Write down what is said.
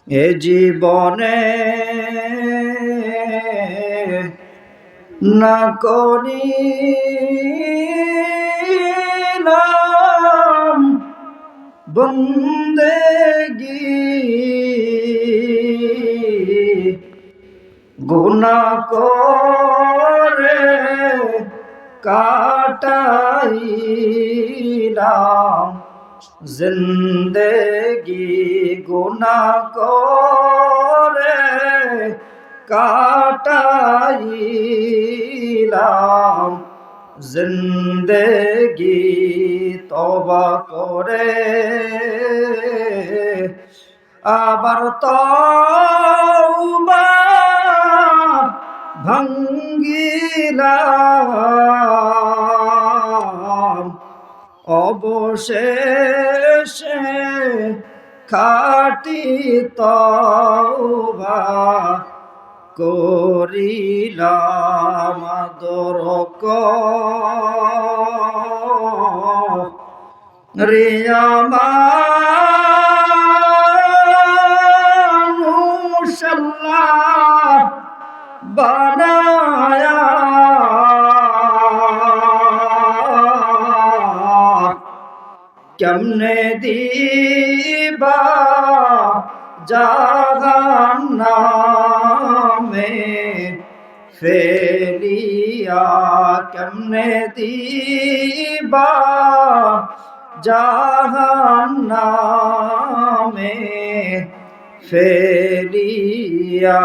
এ জীবনে না করিলাম বন্দেগি, গুনাহ করে কাটাইলাম জিন্দেগি, গুনাহ করে কাটাইলাম জিন্দেগি। তওবা করে আবার তওবা ভাঙ্গিলাম, অবশেষে খাঁটি তওবা করিলাম। আদর করে মানুষ আল্লাহ বানায়া, কেমনে দিবা জাহান্নামে ফেলিয়া, কেমনে দিবা জাহান্নামে ফেলিয়া।